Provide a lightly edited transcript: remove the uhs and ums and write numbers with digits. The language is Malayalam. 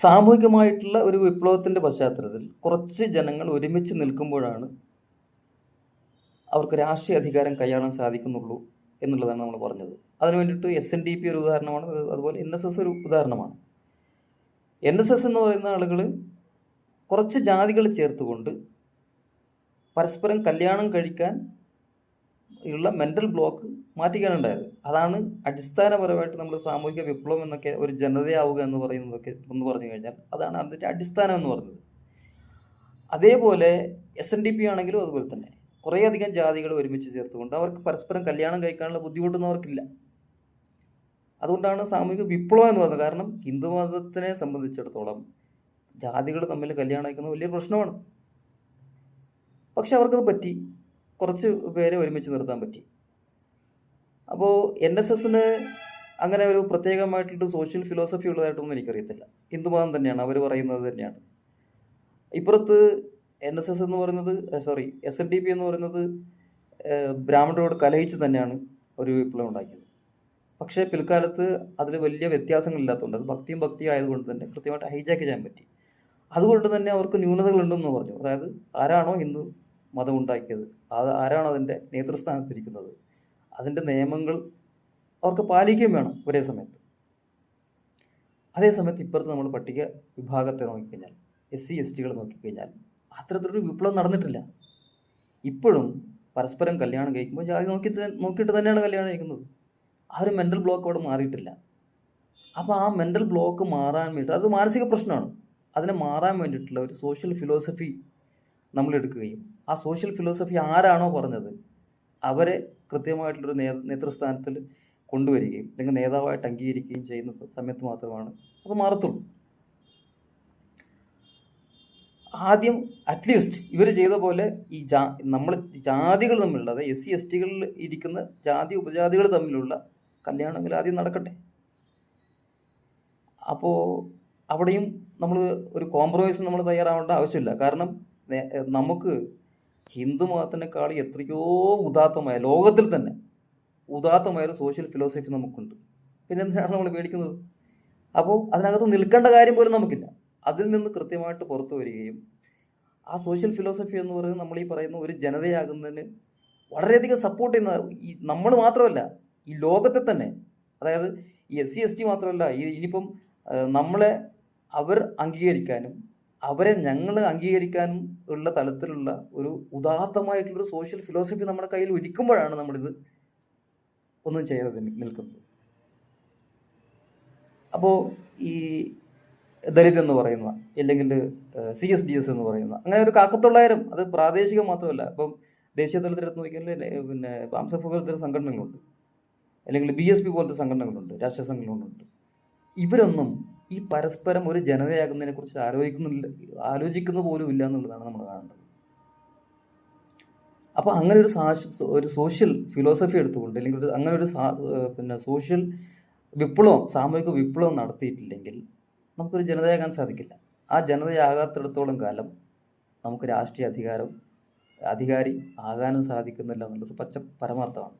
സാമൂഹികമായിട്ടുള്ള ഒരു വിപ്ലവത്തിൻ്റെ പശ്ചാത്തലത്തിൽ കുറച്ച് ജനങ്ങൾ ഒരുമിച്ച് നിൽക്കുമ്പോഴാണ് അവർക്ക് രാഷ്ട്രീയ അധികാരം കൈയാളാൻ സാധിക്കുന്നുള്ളൂ എന്നുള്ളതാണ് നമ്മൾ പറഞ്ഞത്. അതിനു വേണ്ടിയിട്ട് SNDP ഒരു ഉദാഹരണമാണ്, അതുപോലെ NSS ഒരു ഉദാഹരണമാണ്. NSS എന്ന് പറയുന്ന ആളുകൾ കുറച്ച് ജാതികൾ ചേർത്തുകൊണ്ട് പരസ്പരം കല്യാണം കഴിക്കാൻ ഉള്ള മെൻ്റൽ ബ്ലോക്ക് മാറ്റിക്കാനുണ്ടായത്. അതാണ് അടിസ്ഥാനപരമായിട്ട് നമ്മൾ സാമൂഹിക വിപ്ലവം എന്നൊക്കെ, ഒരു ജനതയാവുക എന്ന് പറയുന്നതൊക്കെ എന്ന് പറഞ്ഞു കഴിഞ്ഞാൽ അതാണ് അതിൻ്റെ അടിസ്ഥാനം എന്ന് പറയുന്നത്. അതേപോലെ SNDP ആണെങ്കിലും അതുപോലെ തന്നെ കുറേയധികം ജാതികൾ ഒരുമിച്ച് ചേർത്തുകൊണ്ട് അവർക്ക് പരസ്പരം കല്യാണം കഴിക്കാനുള്ള ബുദ്ധിമുട്ടൊന്നും അവർക്കില്ല. അതുകൊണ്ടാണ് സാമൂഹിക വിപ്ലവം എന്ന് പറയുന്നത്. കാരണം ഹിന്ദു മതത്തിനെ സംബന്ധിച്ചിടത്തോളം ജാതികൾ തമ്മിൽ കല്യാണം കഴിക്കുന്നത് വലിയ പ്രശ്നമാണ്. പക്ഷെ അവർക്കത് പറ്റി, കുറച്ച് പേരെ ഒരുമിച്ച് നിർത്താൻ പറ്റി. അപ്പോൾ NSSന് അങ്ങനെ ഒരു പ്രത്യേകമായിട്ടുള്ള സോഷ്യൽ ഫിലോസഫി ഉള്ളതായിട്ടൊന്നും എനിക്കറിയത്തില്ല. ഹിന്ദുമതം തന്നെയാണ്, അവർ പറയുന്നത് തന്നെയാണ്. ഇപ്പുറത്ത് NSS എന്ന് പറയുന്നത്, SNDP എന്ന് പറയുന്നത് ബ്രാഹ്മണരോട് കലഹിച്ച് തന്നെയാണ് ഒരു വിപ്ലവം ഉണ്ടാക്കിയത്. പക്ഷേ പിൽക്കാലത്ത് അതിൽ വലിയ വ്യത്യാസങ്ങളില്ലാത്തതുകൊണ്ട്, അത് ഭക്തിയും ആയതുകൊണ്ട് തന്നെ കൃത്യമായിട്ട് ഹൈജാക്ക് ചെയ്യാൻ പറ്റി. അതുകൊണ്ട് തന്നെ അവർക്ക് ന്യൂനതകളുണ്ടെന്ന് പറഞ്ഞു. അതായത് ആരാണോ ഹിന്ദു മതം ഉണ്ടാക്കിയത്, ആരാണോ അതിൻ്റെ നേതൃസ്ഥാനത്തിരിക്കുന്നത്, അതിൻ്റെ നിയമങ്ങൾ അവർക്ക് പാലിക്കുകയും വേണം ഒരേ സമയത്ത്. അതേസമയത്ത് ഇപ്പുറത്ത് നമ്മൾ പട്ടിക വിഭാഗത്തെ നോക്കിക്കഴിഞ്ഞാൽ, SC STകൾ നോക്കിക്കഴിഞ്ഞാൽ അത്തരത്തിലൊരു വിപ്ലവം നടന്നിട്ടില്ല. ഇപ്പോഴും പരസ്പരം കല്യാണം കഴിക്കുമ്പോൾ ജാതി നോക്കിയിട്ട് തന്നെയാണ് കല്യാണം കഴിക്കുന്നത്. ആ ഒരു മെൻ്റൽ ബ്ലോക്ക് അവിടെ മാറിയിട്ടില്ല. അപ്പോൾ ആ മെൻ്റൽ ബ്ലോക്ക് മാറാൻ വേണ്ടി, അത് മാനസിക പ്രശ്നമാണ്, അതിനെ മാറാൻ വേണ്ടിയിട്ടുള്ള ഒരു സോഷ്യൽ ഫിലോസഫി നമ്മൾ എടുക്കുകയും ആ സോഷ്യൽ ഫിലോസഫി ആരാണോ പറഞ്ഞത് അവരെ കൃത്യമായിട്ടുള്ളൊരു നേതൃസ്ഥാനത്തിൽ കൊണ്ടുവരികയും അല്ലെങ്കിൽ നേതാവായിട്ട് അംഗീകരിക്കുകയും ചെയ്യുന്ന സമയത്ത് മാത്രമാണ് അത് മാറത്തുള്ളൂ. ആദ്യം അറ്റ്ലീസ്റ്റ് ഇവർ ചെയ്ത പോലെ ഈ നമ്മൾ ജാതികൾ തമ്മിലുള്ള, അതായത് SC STകളിൽ ഇരിക്കുന്ന ജാതി ഉപജാതികൾ തമ്മിലുള്ള കല്യാണങ്ങൾ ആദ്യം നടക്കട്ടെ. അപ്പോൾ അവിടെയും നമ്മൾ ഒരു കോംപ്രമൈസ് നമ്മൾ തയ്യാറാവേണ്ട ആവശ്യമില്ല. കാരണം നമുക്ക് ഹിന്ദു മതത്തിനേക്കാൾ എത്രയോ ഉദാത്തമായ, ലോകത്തിൽ തന്നെ ഉദാത്തമായൊരു സോഷ്യൽ ഫിലോസഫി നമുക്കുണ്ട്. പിന്നെ എന്തിനാണ് നമ്മൾ മേടിക്കുന്നത്? അപ്പോൾ അതിനകത്ത് നിൽക്കേണ്ട കാര്യം പോലും നമുക്കില്ല. അതിൽ നിന്ന് കൃത്യമായിട്ട് പുറത്തു വരികയും ആ സോഷ്യൽ ഫിലോസഫി എന്ന് പറയുന്നത് നമ്മൾ ഈ പറയുന്ന ഒരു ജനതയാകുന്നതിന് വളരെയധികം സപ്പോർട്ട് ചെയ്യുന്ന, ഈ നമ്മൾ മാത്രമല്ല ഈ ലോകത്തെ തന്നെ, അതായത് ഈ SC ST മാത്രമല്ല, ഇനിയിപ്പം നമ്മളെ അവർ അംഗീകരിക്കാനും അവരെ ഞങ്ങൾ അംഗീകരിക്കാനും ഉള്ള തലത്തിലുള്ള ഒരു ഉദാത്തമായിട്ടുള്ളൊരു സോഷ്യൽ ഫിലോസഫി നമ്മുടെ കയ്യിൽ ഒരുക്കുമ്പോഴാണ് നമ്മളിത് ഒന്നും ചെയ്യാതെ നിൽക്കുന്നത്. അപ്പോൾ ഈ ദലിത് എന്ന് പറയുന്ന, അല്ലെങ്കിൽ CSDS എന്ന് പറയുന്ന, അങ്ങനെ ഒരു 1,000 അത് പ്രാദേശികം മാത്രമല്ല, ഇപ്പം ദേശീയ തലത്തിലെടുത്ത് നോക്കിയാൽ പിന്നെ BAMSF പോലത്തെ സംഘടനകളുണ്ട്, അല്ലെങ്കിൽ BSP പോലത്തെ സംഘടനകളുണ്ട്, രാഷ്ട്രീയ സംഘടനകളുണ്ട്. ഇവരൊന്നും ഈ പരസ്പരം ഒരു ജനതയാകുന്നതിനെ കുറിച്ച് ആലോചിക്കുന്ന പോലും ഇല്ല എന്നുള്ളതാണ് നമ്മൾ കാണേണ്ടത്. അപ്പോൾ അങ്ങനെ ഒരു സോഷ്യൽ ഫിലോസഫി എടുത്തുകൊണ്ട്, അല്ലെങ്കിൽ അങ്ങനെ ഒരു പിന്നെ സോഷ്യൽ വിപ്ലവം, സാമൂഹിക വിപ്ലവം നടത്തിയിട്ടില്ലെങ്കിൽ നമുക്കൊരു ജനതയാകാൻ സാധിക്കില്ല. ആ ജനതയാകാത്തിടത്തോളം കാലം നമുക്ക് രാഷ്ട്രീയ അധികാരി ആകാനും സാധിക്കുന്നില്ല എന്നുള്ളൊരു പരമാർത്ഥമാണ്.